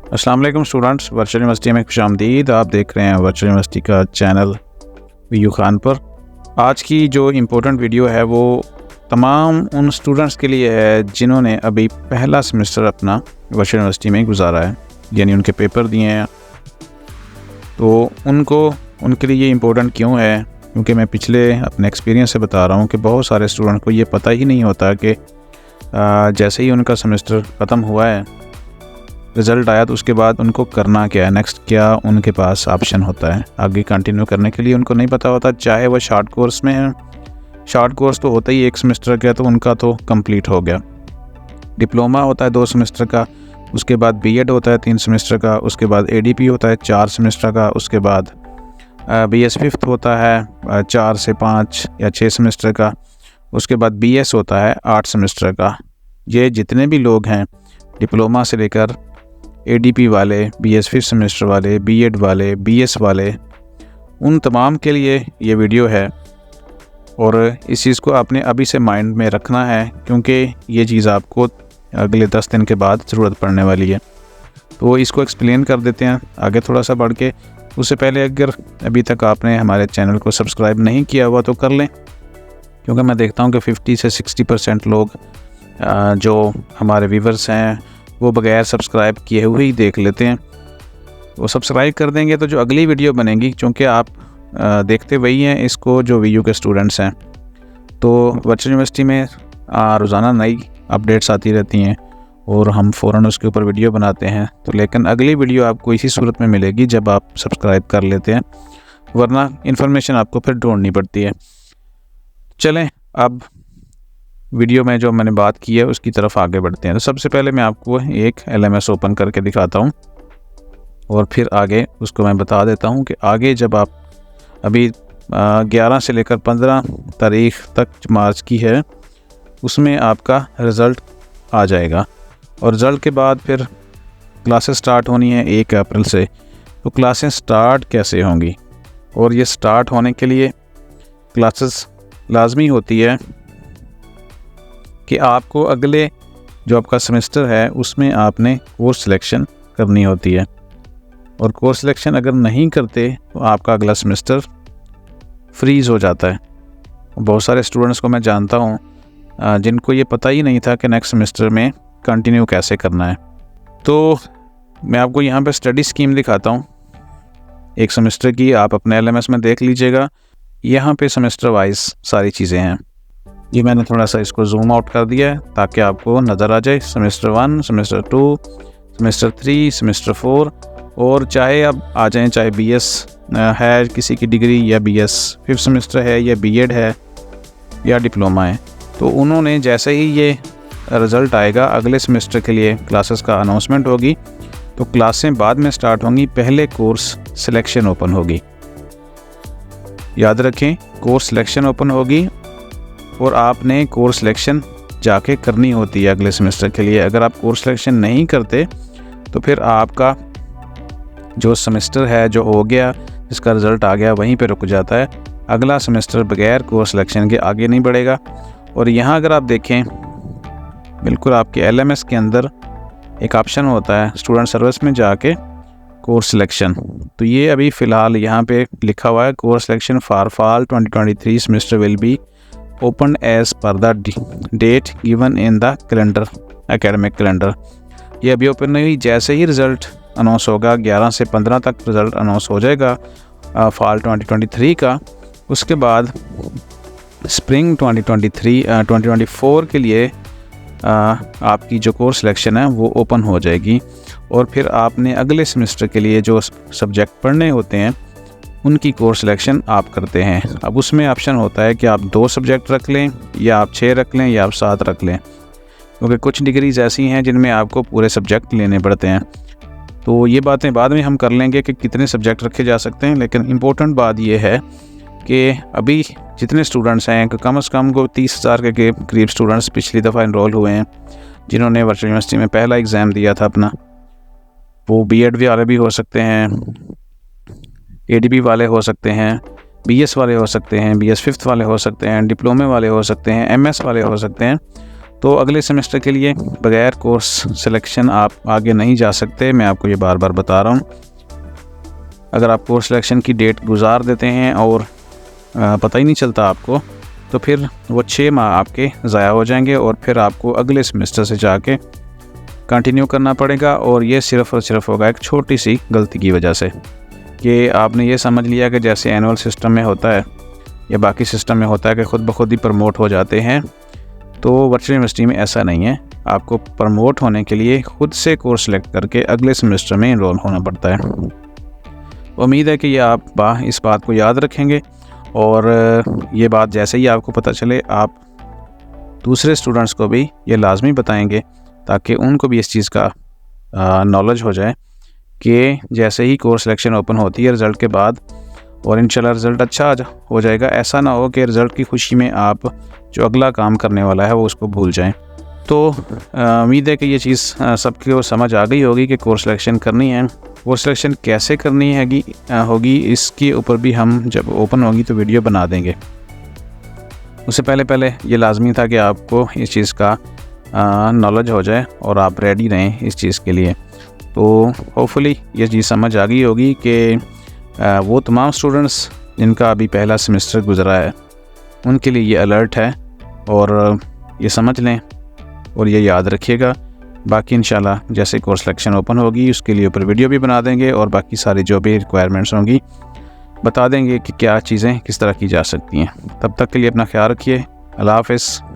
अस्सलाम वालेकुम students, virtual university में खुशामदीद। आप देख रहे हैं वर्चुअल यूनिवर्सिटी का चैनल वीयू खान पर। आज की जो इम्पोर्टेंट वीडियो है वो तमाम उन स्टूडेंट्स के लिए है जिन्होंने अभी पहला सेमेस्टर अपना वर्चुअल यूनिवर्सिटी में गुजारा है, यानी उनके पेपर दिए हैं। तो उनके लिए ये इम्पोर्टेंट क्यों है? क्योंकि मैं पिछले अपने एक्सपीरियंस से बता रहा हूँ कि बहुत सारे स्टूडेंट को ये पता ही नहीं होता कि जैसे ही उनका सेमेस्टर ख़त्म हुआ है, रिज़ल्ट आया, तो उसके बाद उनको करना क्या है, नेक्स्ट क्या उनके पास ऑप्शन होता है आगे कंटिन्यू करने के लिए। उनको नहीं पता होता, चाहे वो शॉर्ट कोर्स में है। शॉर्ट कोर्स तो होता ही एक सेमेस्टर का, तो उनका तो कंप्लीट हो गया। डिप्लोमा होता है 2 सेमेस्टर का, उसके बाद बीएड होता है 3 सेमेस्टर का, उसके बाद एडीपी होता है 4 सेमेस्टर का, उसके बाद बीएस फिफ्थ होता है 4 से 5 या 6 सेमेस्टर का, उसके बाद बीएस होता है 8 सेमेस्टर का। ये जितने भी लोग हैं डिप्लोमा से लेकर एडीपी वाले, बीएस फिफ्थ सेमेस्टर वाले, बीएड वाले, बीएस वाले, उन तमाम के लिए ये वीडियो है। और इस चीज़ को आपने अभी से माइंड में रखना है, क्योंकि ये चीज़ आपको अगले 10 दिन के बाद ज़रूरत पड़ने वाली है। तो इसको एक्सप्लेन कर देते हैं आगे थोड़ा सा बढ़ के। उससे पहले अगर अभी तक आपने हमारे चैनल को सब्सक्राइब नहीं किया हुआ तो कर लें, क्योंकि मैं देखता हूँ कि 50 से 60% लोग जो हमारे व्यूवर्स हैं वो बगैर सब्सक्राइब किए हुए ही देख लेते हैं। वो सब्सक्राइब कर देंगे तो जो अगली वीडियो बनेगी, क्योंकि आप देखते वही हैं इसको जो वीयू के स्टूडेंट्स हैं, तो वर्चुअल यूनिवर्सिटी में रोज़ाना नई अपडेट्स आती रहती हैं और हम फ़ौरन उसके ऊपर वीडियो बनाते हैं। तो लेकिन अगली वीडियो आपको इसी सूरत में मिलेगी जब आप सब्सक्राइब कर लेते हैं, वरना इन्फॉर्मेशन आपको फिर ढूंढनी पड़ती है। चलें अब वीडियो में जो मैंने बात की है उसकी तरफ आगे बढ़ते हैं। तो सबसे पहले मैं आपको एक LMS ओपन करके दिखाता हूं और फिर आगे उसको मैं बता देता हूं कि आगे जब आप अभी 11 से लेकर 15 तारीख तक मार्च की है, उसमें आपका रिज़ल्ट आ जाएगा। और रिज़ल्ट के बाद फिर क्लासेस स्टार्ट होनी है 1 अप्रैल से। तो क्लासेस स्टार्ट कैसे होंगी, और ये स्टार्ट होने के लिए क्लासेस लाजमी होती है कि आपको अगले जो आपका सेमेस्टर है उसमें आपने कोर्स सिलेक्शन करनी होती है। और कोर्स सिलेक्शन अगर नहीं करते तो आपका अगला सेमेस्टर फ्रीज़ हो जाता है। बहुत सारे स्टूडेंट्स को मैं जानता हूँ जिनको ये पता ही नहीं था कि नेक्स्ट सेमेस्टर में कंटिन्यू कैसे करना है। तो मैं आपको यहाँ पे स्टडी स्कीम दिखाता हूँ एक सेमेस्टर की, आप अपने LMS में देख लीजिएगा। यहाँ पे सेमेस्टर वाइज सारी चीज़ें हैं। ये मैंने थोड़ा सा इसको जूम आउट कर दिया है ताकि आपको नज़र आ जाए। सेमेस्टर 1, सेमेस्टर 2, सेमेस्टर 3, सेमेस्टर 4, और चाहे अब आ जाएं, चाहे BS है किसी की डिग्री, या BS फिफ्थ सेमेस्टर है, या बीएड है, या डिप्लोमा है, तो उन्होंने जैसे ही ये रिज़ल्ट आएगा अगले सेमेस्टर के लिए क्लासेस का अनाउंसमेंट होगी, तो क्लासें बाद में स्टार्ट होंगी, पहले कोर्स सिलेक्शन ओपन होगी। याद रखें, कोर्स सिलेक्शन ओपन होगी और आपने कोर्स सिलेक्शन जाके करनी होती है अगले सेमेस्टर के लिए। अगर आप कोर्स सिलेक्शन नहीं करते तो फिर आपका जो सेमेस्टर है जो हो गया, जिसका रिज़ल्ट आ गया, वहीं पे रुक जाता है। अगला सेमेस्टर बगैर कोर्स सिलेक्शन के आगे नहीं बढ़ेगा। और यहाँ अगर आप देखें, बिल्कुल आपके LMS के अंदर एक ऑप्शन होता है स्टूडेंट सर्विस में जाके कोर्स सिलेक्शन। तो ये अभी फ़िलहाल यहाँ पे लिखा हुआ है, course selection for fall 2023 semester will be open as per the date given in the calendar, academic calendar. ये अभी ओपन नहीं हुई। जैसे ही रिज़ल्ट अनाउंस होगा, 11 से 15 तक रिज़ल्ट अनाउंस हो जाएगा फॉल 2023 का, उसके बाद स्प्रिंग 2024 के लिए आपकी जो कोर्स सिलेक्शन है वो ओपन हो जाएगी। और फिर आपने अगले सेमेस्टर के लिए जो सब्जेक्ट पढ़ने होते हैं उनकी कोर्स सिलेक्शन आप करते हैं। अब उसमें ऑप्शन होता है कि आप 2 सब्जेक्ट रख लें, या आप 6 रख लें, या आप 7 रख लें, क्योंकि कुछ डिग्रीज़ ऐसी हैं जिनमें आपको पूरे सब्जेक्ट लेने पड़ते हैं। तो ये बातें बाद में हम कर लेंगे कि कितने सब्जेक्ट रखे जा सकते हैं। लेकिन इम्पोर्टेंट बात ये है कि अभी जितने स्टूडेंट्स हैं, कम से कम को 30,000 के करीब स्टूडेंट्स पिछली दफ़ा इनरोल हुए हैं जिन्होंने वर्चुअल यूनिवर्सिटी में पहला एग्ज़ाम दिया था अपना। वो बीएड वाले भी हो सकते हैं, एडीपी वाले हो सकते हैं, बीएस वाले हो सकते हैं, बीएस फिफ्थ वाले हो सकते हैं, डिप्लोमे वाले हो सकते हैं, एमएस वाले हो सकते हैं। तो अगले सेमेस्टर के लिए बगैर कोर्स सिलेक्शन आप आगे नहीं जा सकते। मैं आपको ये बार बार बता रहा हूँ। अगर आप कोर्स सिलेक्शन की डेट गुजार देते हैं और पता ही नहीं चलता आपको, तो फिर वो 6 माह आपके ज़ाया हो जाएंगे और फिर आपको अगले सेमेस्टर से जाके कंटिन्यू करना पड़ेगा। और ये सिर्फ़ और सिर्फ होगा एक छोटी सी गलती की वजह से, कि आपने ये समझ लिया कि जैसे एनुअल सिस्टम में होता है या बाकी सिस्टम में होता है कि ख़ुद ब खुद ही प्रमोट हो जाते हैं। तो वर्चुअल यूनिवर्सिटी में ऐसा नहीं है। आपको प्रमोट होने के लिए ख़ुद से कोर्स सेलेक्ट करके अगले सेमेस्टर में इनरोल होना पड़ता है। उम्मीद है कि ये आप इस बात को याद रखेंगे और ये बात जैसे ही आपको पता चले आप दूसरे स्टूडेंट्स को भी ये लाजमी बताएंगे, ताकि उनको भी इस चीज़ का नॉलेज हो जाए कि जैसे ही कोर्स सिलेक्शन ओपन होती है रिज़ल्ट के बाद, और इंशाल्लाह रिज़ल्ट अच्छा हो जाएगा, ऐसा ना हो कि रिज़ल्ट की खुशी में आप जो अगला काम करने वाला है वो उसको भूल जाएं। तो उम्मीद है कि ये चीज़ सबको समझ आ गई होगी कि कोर्स सिलेक्शन करनी है। कोर्स सिलेक्शन कैसे करनी होगी इसके ऊपर भी हम जब ओपन होगी तो वीडियो बना देंगे। उससे पहले ये लाजमी था कि आपको इस चीज़ का नॉलेज हो जाए और आप रेडी रहें इस चीज़ के लिए। तो होपफुली ये चीज़ समझ आ गई होगी कि वो तमाम स्टूडेंट्स जिनका अभी पहला सेमेस्टर गुजरा है उनके लिए ये अलर्ट है, और ये समझ लें और ये याद रखिएगा। बाकी इंशाल्लाह जैसे कोर्स सिलेक्शन ओपन होगी उसके लिए ऊपर वीडियो भी बना देंगे और बाकी सारी जो भी रिक्वायरमेंट्स होंगी बता देंगे कि क्या चीज़ें किस तरह की जा सकती हैं। तब तक के लिए अपना ख्याल रखिए। अल्लाह हाफ़िज़।